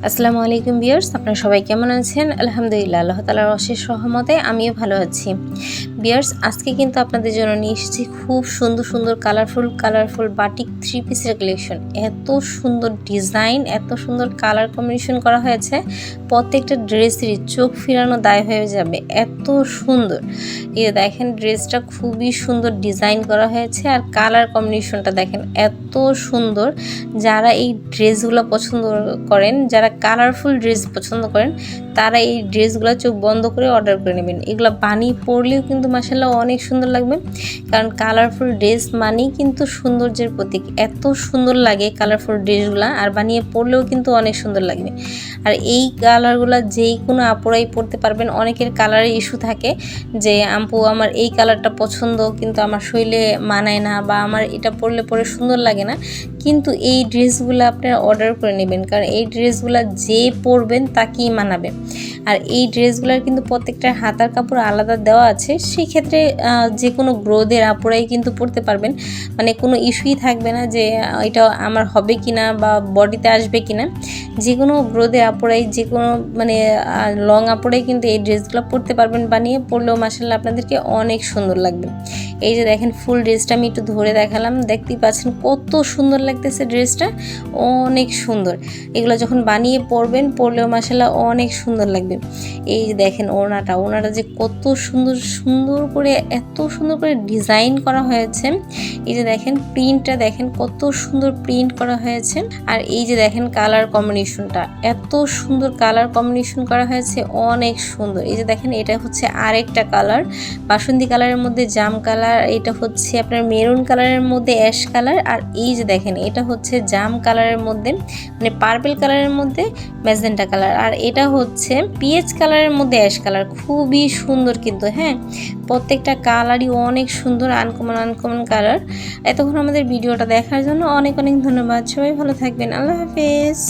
আসসালামু আলাইকুম ভিউয়ার্স, আপনারা সবাই কেমন আছেন? আলহামদুলিল্লাহ, আল্লাহ তাআলার অশেষ রহমতে আমিও ভালো আছি। ভিউয়ার্স, আজকে কিন্তু আপনাদের জন্য নিয়ে এসেছি খুব সুন্দর সুন্দর কালারফুল বাটিক থ্রি পিসের কালেকশন। এত সুন্দর ডিজাইন, এত সুন্দর কালার কম্বিনেশন করা হয়েছে, প্রত্যেকটা ড্রেসেরই চোখ ফিরানো দায় হয়ে যাবে, এত সুন্দর। এই দেখেন, ড্রেসটা খুবই সুন্দর ডিজাইন করা হয়েছে আর কালার কম্বিনেশনটা দেখেন এত সুন্দর। যারা এই ড্রেসগুলো পছন্দ করেন, যারা কালারফুল ড্রেস পছন্দ করেন, তারা এই ড্রেসগুলো চোখ বন্ধ করে অর্ডার করে নেবেন। এগুলো বানিয়ে পরলেও কিন্তু মাশাআল্লাহ অনেক সুন্দর লাগবে, কারণ কালারফুল ড্রেস মানেই কিন্তু সৌন্দর্যের প্রতীক। এত সুন্দর লাগে কালারফুল ড্রেসগুলো, আর বানিয়ে পরলেও কিন্তু অনেক সুন্দর লাগবে। আর এই কালারগুলো যেই কোনো আপুরাই পরতে পারবেন। অনেকের কালারের ইস্যু থাকে যে আপু আমার এই কালারটা পছন্দ কিন্তু আমার শরীরে মানায় না, বা আমার এটা পরলে পরে সুন্দর লাগে না, কিন্তু এই ড্রেসগুলো আপনারা অর্ডার করে নেবেন, কারণ এই ড্রেসগুলো যে পরবেন তাকেই মানাবে। আর এই ড্রেসগুলোর কিন্তু প্রত্যেকটা হাতার কাপড় আলাদা দেওয়া আছে, সেই ক্ষেত্রে যে কোনো গ্রোদের আপুরাই কিন্তু পরতে পারবেন, মানে কোনো ইস্যুই থাকবে না যে এটা আমার হবে কিনা বা বডিতে আসবে কিনা। যে কোনো গ্রোদের আপুরাই, যে কোনো মানে লং আপুরাই কিন্তু এই ড্রেসগুলো পরতে পারবেন, বানিয়ে পরলেও মাশাআল্লাহ আপনাদেরকে অনেক সুন্দর লাগবে। এই যে দেখেন, ফুল ড্রেসটা আমি একটু ধরে দেখালাম, দেখতেই পাচ্ছেন কত সুন্দর লাগতেছে ড্রেসটা, অনেক সুন্দর। এগুলো যখন বানিয়ে পরবেন, পরলেও মাশাআল্লাহ অনেক সুন্দর লাগবে। এই যে দেখেন, ওড়নাটা যে কত সুন্দর করে, এত সুন্দর করে ডিজাইন করা হয়েছে। এই যে দেখেন, প্রিন্টটা দেখেন কত সুন্দর প্রিন্ট করা হয়েছে। আর এই যে দেখেন কালার কম্বিনেশনটা, এত সুন্দর কালার কম্বিনেশন করা হয়েছে, অনেক সুন্দর। এই যে দেখেন, এটা হচ্ছে আরেকটা কালার, বাসন্তী কালারের মধ্যে জাম কালার, এটা হচ্ছে আপনার মেরুন কালারের মধ্যে অ্যাশ কালার, আর এই যে দেখেন এটা হচ্ছে জাম কালারের মধ্যে মানে পার্পল কালারের মধ্যে ম্যাজেন্টা কালার, আর এটা হচ্ছে পিএইচ কালারের মধ্যে অ্যাশ কালার। খুবই সুন্দর কিন্তু, হ্যাঁ, প্রত্যেকটা কালারই অনেক সুন্দর, আনকমন কালার। এতক্ষণ আমাদের ভিডিওটা দেখার জন্য অনেক ধন্যবাদ। সবাই ভালো থাকবেন। আল্লাহ হাফেজ।